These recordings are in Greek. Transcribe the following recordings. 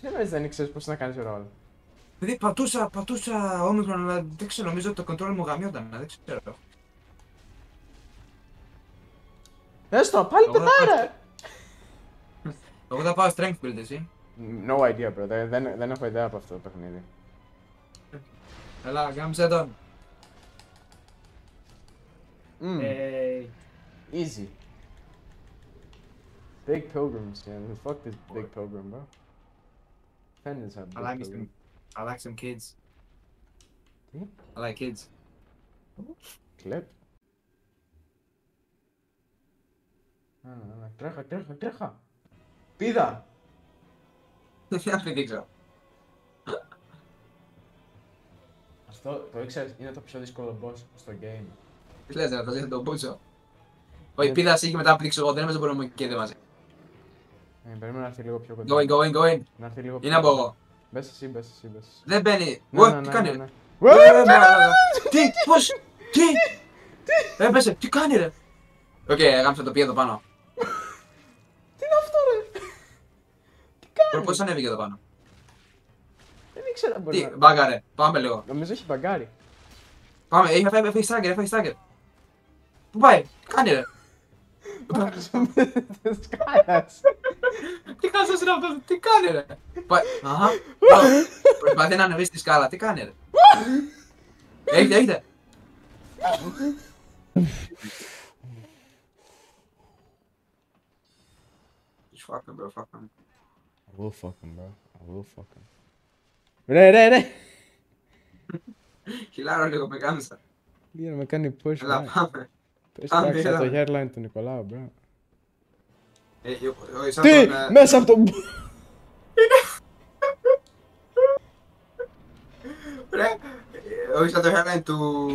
Τι εννοείς δεν ήξερες πώς να κάνεις ρόλ? Δηλαδή πατούσα όμικρον, αλλά δεν ξέρω, νομίζω ότι το control μου γαμιόταν, δεν ξέρω. Έστω, πάλι πετάει ρε! Εγώ θα πάω strength build, εσύ. No idea bro, δεν έχω ιδέα από αυτό το παιχνίδι. Έλα, γάμισε τον. Easy. Big pilgrims, yeah. Fuck this big pilgrim, bro. Defenders have big pilgrim. I like some kids. Τι? I like kids. Clip. Τρέχα. Πήδα! Δεν θα δείξω. Αυτό το ήξερες, είναι το πιο δύσκολο boss στο game. Τι λες ρε, θα τον πούτσω. Όχι, πήδα εσύ και μετά πλήξω εγώ, δεν νομίζω μπορούμε και δεν μαζί. Περίμενα να έρθει λίγο πιο κοντά. Go in. Να έρθει λίγο Είναι από εγώ. Μπες εσύ. Δεν μπαίνει. Τι κάνει ρε. Ναι. Τι, πώς, τι. Έπεσε, τι κάνει ρε. Οκ, έγραψα το πει εδώ πάνω. Τι είναι αυτό ρε. Τι κάνει. Πώς ανέβηκε εδώ πάνω. Δεν ήξερα μπορεί Τι, να... μπάγκαρε, πάμε λίγο. Νομίζω έχει μπαγκάρει. Πάμε, έφαγε στάγκερ. Πού πάει, τι κάνει ρε. Σκάλας. Τι χάσας είναι αυτό, τι κάνει ρε. Αχα, προσπαθεί να ανεβεί στη σκάλα, τι κάνει ρε. Έχετε. Fuck him, bro, fuck him. I will fuck him, bro. I will fuck him. Ρε. Χιλάρω λίγο, με κάμισα. Λίγο με κάνει push, Έλα, bro. πάμε. Πες Πάμε, τάξα το έλα. hairline του Νικολάου, bro. Σαν Τι! τον, Μέσα από τον... Ρε, όχι σαν το hairline του...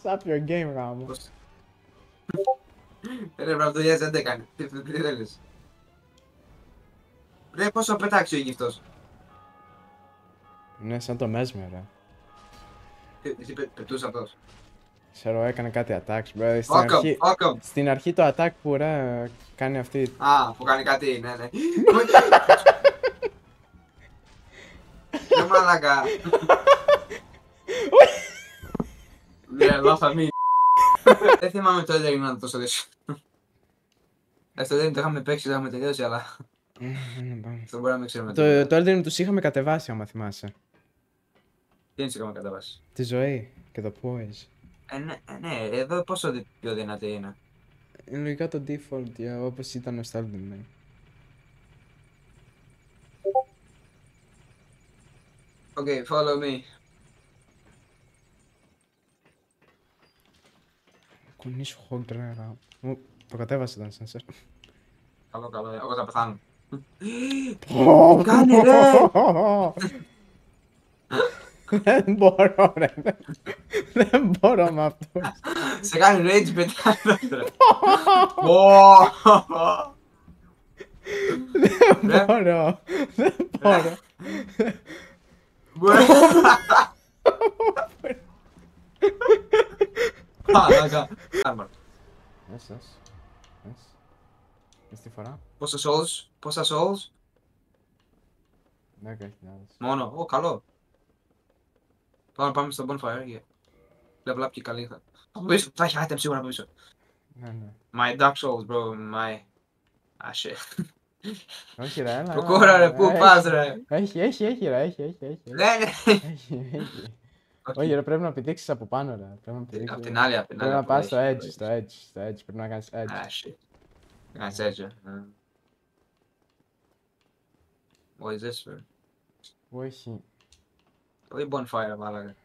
Stop your game, γάμο. Ρε, μπράβο, το 2011. Τι θέλεις. Ρε, πόσο πετάξει ο Αίγυπτος. Ναι, σαν το Mesmer, ρε. Εσύ πετούσε αυτός. Ξέρω, έκανε κάτι attacks, bro. Fuck him. Στην αρχή το attack που ρε κάνει αυτή. Α, που κάνει κάτι, ναι. Ρε μάλακα. Ναι, λάθα μη. Δεν θυμάμαι το Elden Ring να είναι τόσο δύσκολο. Στο Elden Ring το είχαμε παίξει, το είχαμε τελειώσει, αλλά αυτό μπορεί να μην ξέρουμε. Το Elden Ring τους είχαμε κατεβάσει, άμα θυμάσαι. Τι είναι είχαμε καταβάσει. Τη ζωή και το poise. Ναι, εδώ πόσο πιο δυνατή είναι. Είναι λογικά το default, όπως ήταν στο Elden Ring. Okay, follow me. Κουνήσου χόντρερα. Το κατέβασε τον sensor. Καλό, εγώ θα πεθάνω. Τι κάνει, ρε! Δεν μπορώ ρε. Δεν μπορώ με αυτό. Σε κάνει rage πετάει τώρα. Δεν μπορώ. Μαλάκα. Armor. Yes. Στη φορά. Πόσα souls. 10.000. Μόνο, καλό. Πάμε στο bonfire. Level up και καλή θα. Από πίσω, θα έχει item σίγουρα από πίσω. Ναι. My dark souls, bro, my... Ah, shit. Όχι ρε, έλα. Προκόρα ρε, πού πας ρε. Έχει ρε, έχει. Ναι. Έχει. Όχι ρε, πρέπει να πηδήξεις από πάνω ρε. Απ' την άλλη. Πρέπει να πας στο edge, πρέπει να κάνεις edge. Ah, shit. Κάνεις edge, What is this, bro? Όχι. Όχι bonfire, μάλακα.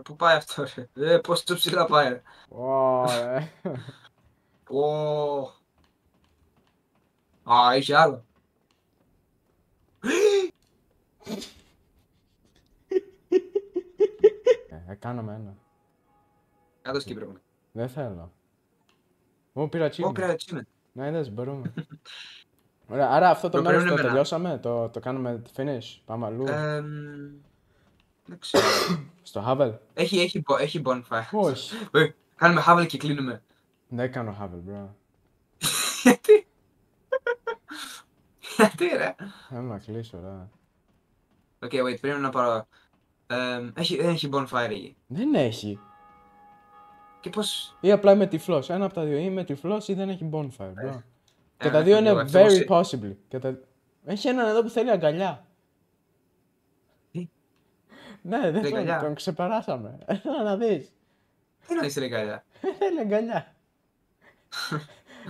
Πού πάει αυτό ρε, πόσο ψηλά πάει ρε. Ωραία. Α, είχε άλλο. Κάναμε ένα. Κάτω σκύπρο μου. Δεν θέλω. Μου πήρα achievement. Πήρα achievement. Ναι, είδες, μπορούμε. Ωραία, άρα αυτό το μέρος το τελειώσαμε, το κάνουμε finish, πάμε αλλού. Δεν ξέρω. Στο Havel. Έχει bonfire. Όχι. Κάνουμε Havel και κλείνουμε. Δεν κάνω Havel, bro. Γιατί? Τι ρε. Θέλω να κλείσω, ρε. Οκ, wait, πρέπει να πάρω. Δεν έχει bonfire εκεί. Δεν έχει. Και πώς. Ή απλά είμαι τυφλός. Ένα από τα δύο. Ή είμαι τυφλός ή δεν έχει bonfire. Bro. Και τα έχω δύο είναι λίγο. very possibly. Έχει έναν εδώ που θέλει αγκαλιά. Τι? Ναι, δεν αγκαλιά? τον ξεπεράσαμε. Έλα να δεις. Τι εννοείς ρε αγκαλιά. Θέλει αγκαλιά.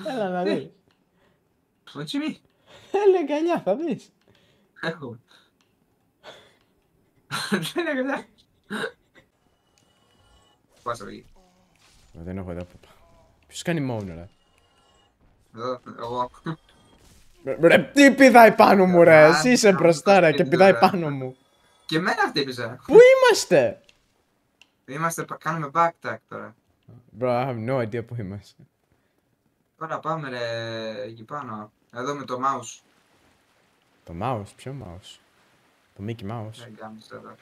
Έλα να δεις. What you mean? Θέλει αγκαλιά, θα δεις. Έχω. Θέλει αγκαλιά. Πάσα εκεί. Δεν έχω εδώ που πάω. Ποιος κάνει μόνο, ρε. Εδώ, εγώ. Ρε, τι πηδάει πάνω μου, ρε. Εσύ είσαι μπροστά, ρε, και πηδάει πάνω μου. Και εμένα χτύπησα. Πού είμαστε? Κάνουμε backtrack τώρα. Bro, I have no idea που είμαστε. Τώρα πάμε ρε εκεί πάνω. Εδώ με το mouse. Το mouse, ποιο mouse? Το Mickey Mouse.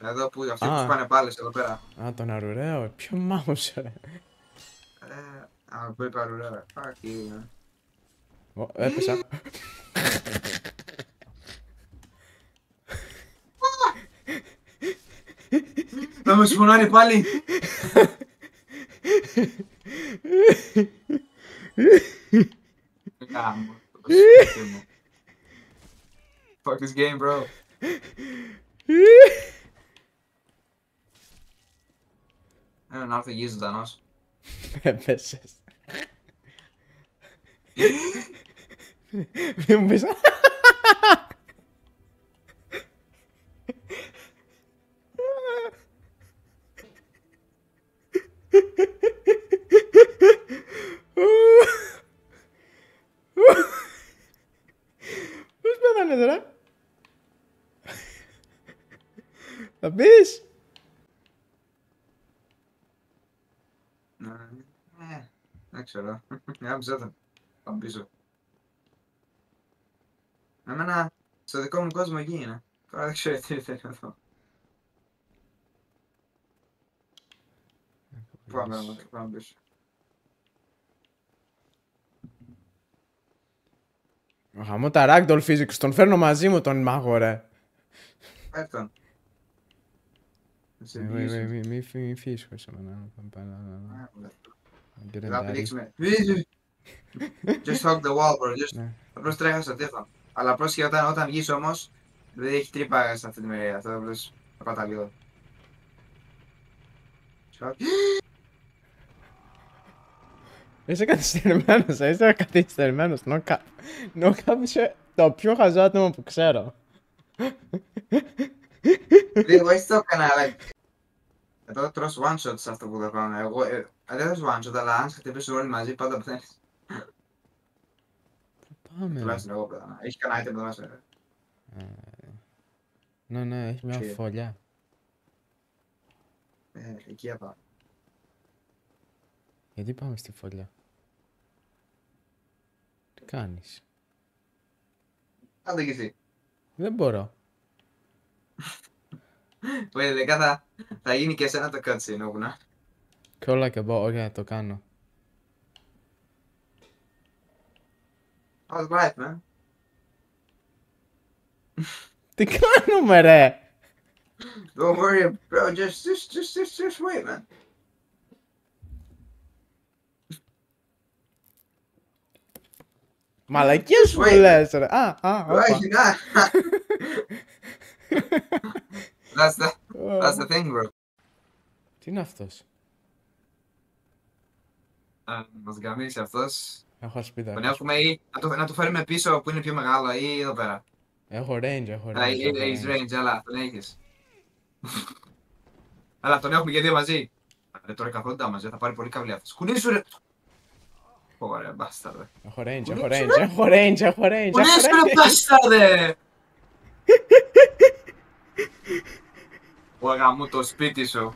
Εδώ που αυτοί που πάνε πάλι εδώ πέρα. Α, τον αρουραίο, ποιο mouse, ρε. Που είπα αρουραίο. Fuck you. Έπεσα. Θα με σπονάρει πάλι. Fuck this game, bro. Να έρθει γη ζωντανός. Έπεσες. Μην μου πεις. Πώς πέθανες, ρε? Θα πεις? Δεν ξέρω. Άμψε το. Πάμε πίσω. Εμένα στο δικό μου κόσμο εκεί είναι. Τώρα δεν ξέρω τι θέλει εδώ. Πάμε πίσω. Χαμό τα Ragdoll Physics, τον φέρνω μαζί μου τον μάγο, ρε. Φέρ' τον. Μη φύγεις χωρίς εμένα. Θα πηδήξουμε. Just hug the wall, bro. Απλώς τρέχα στο τείχο. Αλλά πρόσχε όταν βγεις όμως, δεν έχει τρύπα σε αυτή τη μερίδα. Αυτό απλώς θα πάτα λίγο. Είσαι καθυστερημένος, είσαι καθυστερημένος. No-cap είσαι το πιο χαζό άτομο που ξέρω. Λίγο έτσι το έκανα, αλλά... Εδώ τρως one shot σε αυτό που θα πάμε. Εγώ δεν θες one shot, αλλά αν σε χτυπήσουν όλοι μαζί πάντα πεθαίνεις. Πάμε. Τουλάχιστον εγώ πέθανα. Έχει κανένα item εδώ μέσα. Ναι, έχει μια φωλιά. Εκεί θα πάω. Γιατί πάμε στη φωλιά? Τι κάνεις? Άντε κι εσύ. Δεν μπορώ. Που ειδικά θα γίνει και εσένα το cutscene όπου να. Και όλα και πω, ωραία, το κάνω. I was right, man. Τι κάνουμε, ρε! Don't worry, bro. Just wait, man. Μαλακίες μου λες, ρε. Όχι, να. That's the thing, bro. Τι είναι αυτός? Μας γαμίσει αυτός. Έχω σπίτι. Τον έχουμε ή να το φέρουμε πίσω που είναι πιο μεγάλο ή εδώ πέρα. Έχω range. Έχεις range, αλλά τον έχεις. Αλλά τον έχουμε και δύο μαζί. Δεν τώρα καθόντα μαζί, θα πάρει πολύ καβλή αυτός. Κουνήσου ρε! Ωραία, μπάσταρδε. Έχω range. Κουνήσου ρε μπάσταρδε! Ωγα μου το σπίτι σου.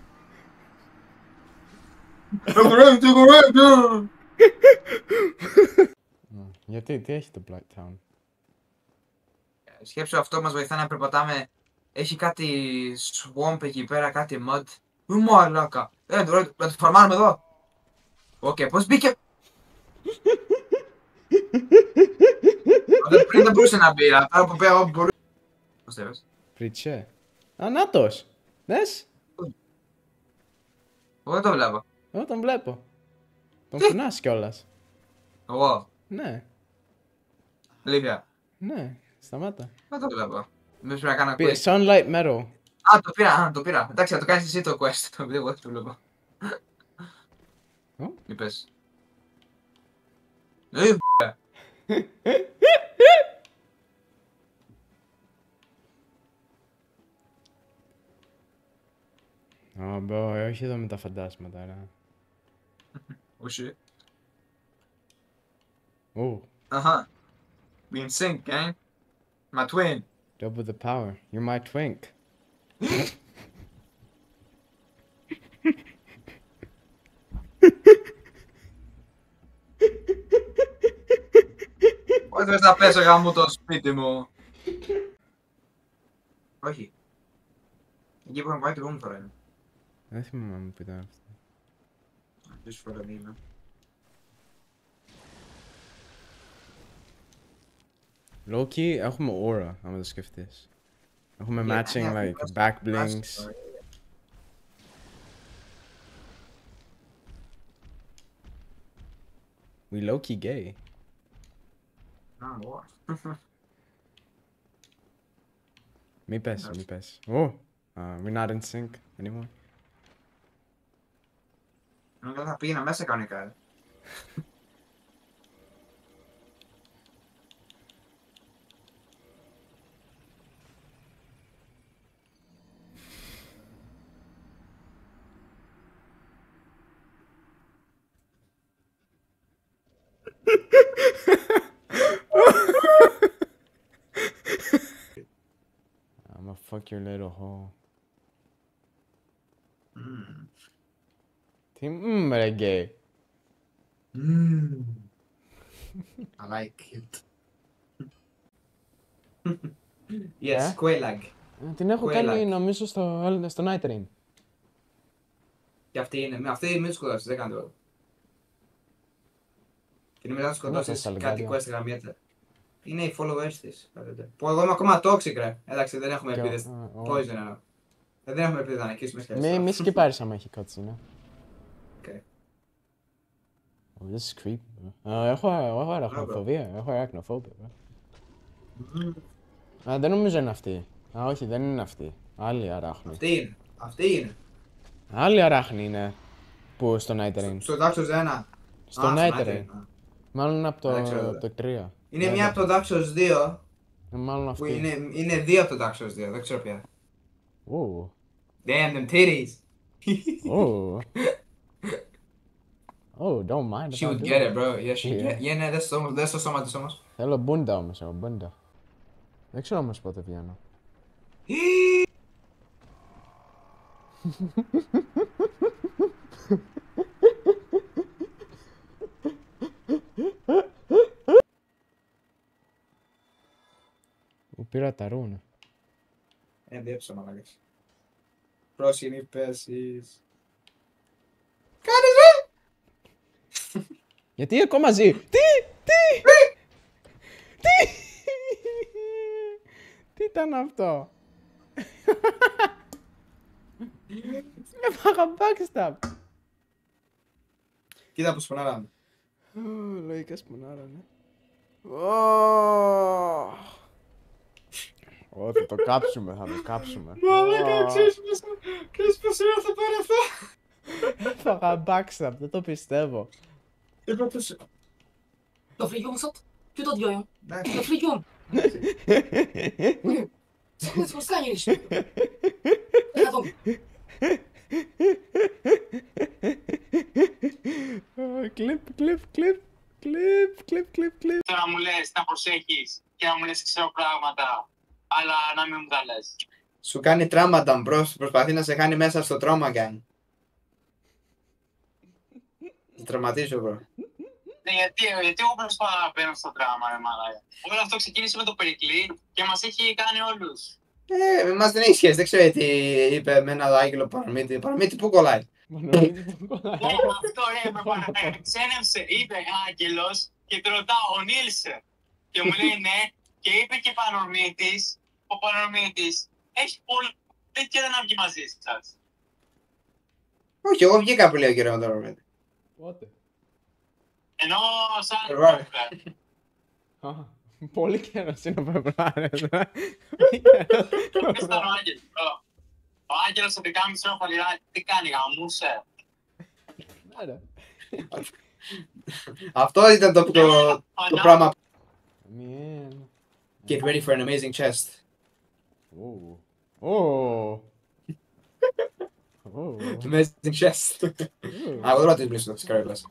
Γιατί, τι έχει το Black Town? Σκέψου αυτό μας βοηθάει να περπατάμε. Έχει κάτι swamp εκεί πέρα, κάτι mud. Μαλάκα. Να το φαρμάρουμε εδώ. Οκ, πώς μπήκε. Πριν δεν μπορούσε να μπει, αλλά τώρα που πήγα εγώ μπορούσε. Πώς το είπες? Πριτσέ. Α, νάτος. Δες. Εγώ δεν το βλέπω. Εγώ τον βλέπω. Τον κουνάς κιόλας. Εγώ. Ναι, Αλήθεια. ναι. Σταμάτα. Δεν το βλέπω. Μήπως πρέπει να κάνω quest. Sunlight Meadow. Α, το πήρα. Εντάξει, θα το κάνεις εσύ το quest. Το οποίο εγώ δεν το βλέπω. Μη πες. Όχι εδώ με τα φαντάσματα, ρε. Όχι. Ω, Αχα. We in sync, gang. My twin. double the power. You're my twink. Πότε θες να πέσω γαμώ το σπίτι μου. Όχι. Εκεί που είχαμε πάει την επόμενη φορά είναι. Δεν θυμάμαι που ήταν αυτό. Αυτή τη φορά δεν είναι. Low-key έχουμε aura, άμα το σκεφτείς. Έχουμε matching like back blinks. We low-key gay. Ah, what? Μη πες, μη πες. Oh, we're not in sync anymore. Νομίζω θα πήγαινα μέσα κανονικά. I'ma fuck your little hole. Τι ρε gay. I like it. Yes, Quelaag. Την έχω Quelaag. κάνει νομίζω στο Night Rain. Και αυτή είναι. Αυτή μην τους σκοτώσεις, δεν κάνει τίποτα. Και είναι μετά να τους σκοτώσεις κάτι quest γραμμιέται. Είναι οι followers της. Που εγώ είμαι ακόμα toxic ρε. Εντάξει, δεν έχουμε ελπίδες. Poison εννοώ. Δεν έχουμε ελπίδες να νικήσουμε σχέσεις. Μη σκυπάρεις άμα έχει cutscene. Οκ. Oh, this is creepy, bro. Έχω αραχνοφοβία. Έχω αραχνοφόβια, bro. Δεν νομίζω είναι αυτή. Όχι, δεν είναι αυτή. Άλλη αράχνη. Αυτή είναι. Άλλη αράχνη είναι. Που στο Night Rain. Στο Daxos 1. Στο Night Rain. Μάλλον από το 3. Είναι μία από το Daxos 2. Μάλλον αυτή. Που είναι δύο από το Daxos 2. Δεν ξέρω ποια. Oh. Damn them titties. Oh. Oh, don't mind. She would get it, bro. Yeah, she would get it. Yeah, ναι, δες το σώμα της όμως. Θέλω μπούντα όμως εγώ, μπούντα. Δεν ξέρω όμως πότε βγαίνω. Μου πήρα τα ρούνα. Διέψω μαλάκες. Πρόσχημη πέσεις. Κάνεις ρε! Γιατί ακόμα ζει! Τι! Τι ήταν αυτό! Έφαγα backstab! Κοίτα που σπονάραμε. Λογικά σπονάρανε. Θα το κάψουμε, θα το κάψουμε. Μαλάκα, ξέρεις πως ώρα θα πάρει αυτό. Έφαγα backstab, δεν το πιστεύω. Είπα πως... Το φλίγιον σωτ, τι το διόιο. Εντάξει. Το φλίγιον. Słuchaj, postaniesz. Κλιπ. Τώρα μου λες να προσέχεις και να μου λες ξέρω πράγματα, αλλά να μην μου τα λες. Σου κάνει τράματα, μπρος. Προσπαθεί να σε χάνει μέσα στο τρόμα, κάνει. Σε τραυματίζω, μπρο. Γιατί εγώ προσπαθώ να μπαίνω στο δράμα, ρε μαλάκα. Όλο αυτό ξεκίνησε με το Περικλή και μας έχει κάνει όλους. Εμάς δεν έχει σχέση, δεν ξέρω τι είπε εμένα το άγγελο Παραμύτη. Παραμύτη πού κολλάει. Αυτό ρε με παραξένευσε, είπε άγγελος και το ρωτάω, ο Νίλσε. Και μου λέει ναι. Και είπε και Πανορμήτης, ο Πανορμήτης έχει πολύ καιρό να βγει μαζί σας. Όχι, εγώ βγήκα πριν λίγο καιρό με τον Ρωμίτη. Πότε? Ενώ σαν Φεβρουάριο. Α, πολύ καιρός είναι ο Φεβρουάριος. Ποιος ήταν ο Άγγελος, μπρο. Ο Άγγελος σε 10.30 ώρα φαλιρά, τι κάνει, γαμούσε. Άρα. Αυτό ήταν το πράγμα. Man. Get ready for an amazing chest. Oh. Oh. Oh. Amazing chest. Α, εγώ δεν ρωτήσω πλήσιο της καρέκλας.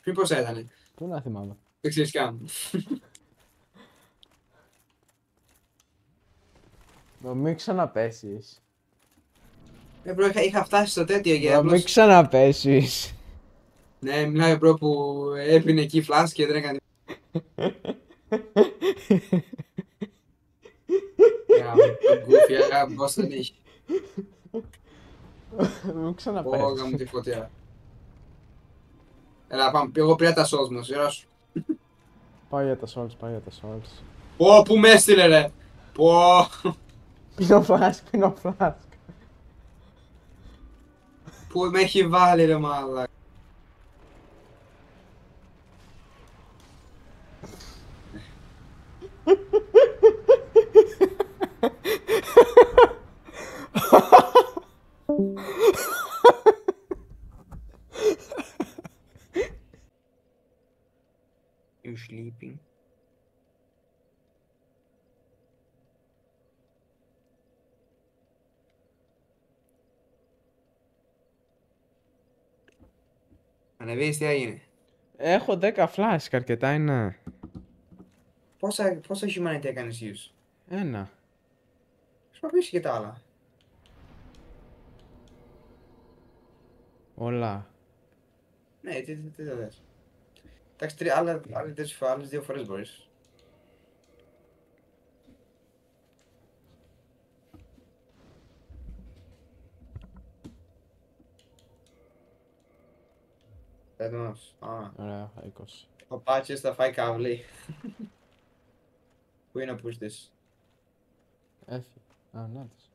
Πριν πόσα ήτανε. Πού να θυμάμαι. Δεν ξέρεις καν. Μην ξαναπέσεις. Μπρο, είχα φτάσει στο τέτοιο και Μην απλώς... ξαναπέσεις. Ναι, μιλάει μπρο που έπινε εκεί φλάς και δεν έκανε... Γκούφια, πώς δεν είχε. Μην Ω, ξαναπέσεις. γάμω τη φωτιά. Έλα, πάμε, εγώ πήρα τα souls μου, σειρά σου. Πάει για τα souls, πάει για τα souls. Πω, πού με έστειλε ρε. Πω. Πίνω φλάσκ, πίνω φλάσκ. Πού με έχει βάλει ρε μάλα. You sleeping? Ανεβείς, τι έγινε. Έχω 10 φλάσκ, αρκετά είναι. Πόσα humanity έκανες use. Ένα. Χρησιμοποιήσει και τα άλλα. Όλα. Ναι, τι θα δες. Εντάξει, άλλες 2 φορές μπορείς. Έτοιμος. Α, Ωραία, 20. ο Πάτσιος θα φάει καβλή. Πού είναι ο πούστης. Έφυγε. Α, να της.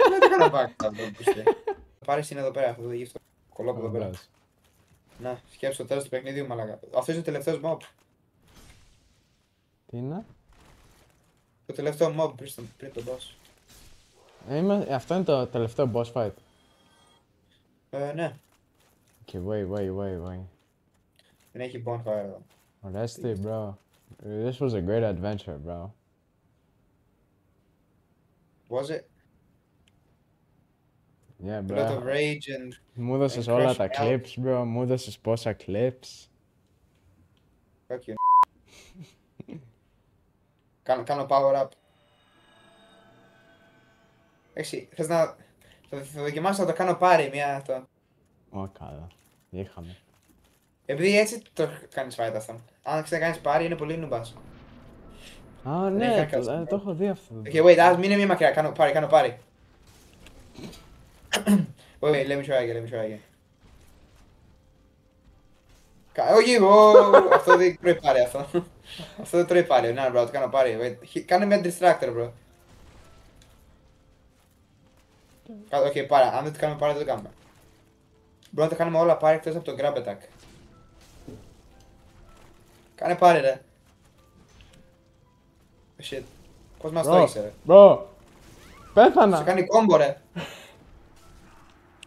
Δεν το κάνω back αυτό το πούστη. Πάρεις είναι εδώ πέρα, αυτό το γύφτο. Κολλώ από εδώ πέρα. Αμπράζ. Να, σκέψου το τέλος του παιχνίδιου, μαλάκα. Αυτός είναι ο τελευταίος mob. Τι είναι? Το τελευταίο mob πριν τον boss. Αυτό είναι το τελευταίο boss fight. Ναι, Okay, wait. δεν έχει bonfire εδώ. Oresti, bro. This was a great adventure, bro. Was it? Yeah, A lot of bro. rage and... Μου έδωσες and όλα crush τα me out. clips, bro. Μου έδωσες πόσα clips. Fuck you. Κάνω power up. Έξι, θες να... Θα δοκιμάσω να το κάνω πάρει μια αυτό. Ω, καλά. Είχαμε. Επειδή έτσι το κάνεις fight αυτό. Αν ξανακάνεις πάρει είναι πολύ νουμπάς. Α, έχει ναι, κάνει το έχω δει αυτό. Okay, wait, ας μην είναι μία μακριά. Κάνω πάρει. Wait, let me try again. Όχι, αυτό δεν τρώει πάρει αυτό. Αυτό δεν τρώει πάρει, ναι, bro, το κάνω πάρει. Κάνε με distractor, bro. Οκ, πάρε, αν δεν το κάνουμε πάρει, δεν το κάνουμε. Μπορούμε να το κάνουμε όλα πάρει εκτός από το grab attack. Κάνε πάρει, ρε. Shit. Πώς μας το έχεις, ρε. Bro, Σε πέθανα. κάνει κόμπο, ρε.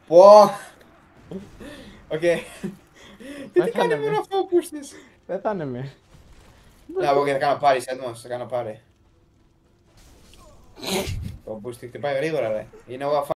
Πω. Οκ. Τι κάνει μόνο αυτό ο πούστης. Πέθανε με. Να, εγώ θα κάνω πάρει, έτοιμος, θα κάνω πάρει. Ο πούστης χτυπάει γρήγορα, ρε. Είναι ο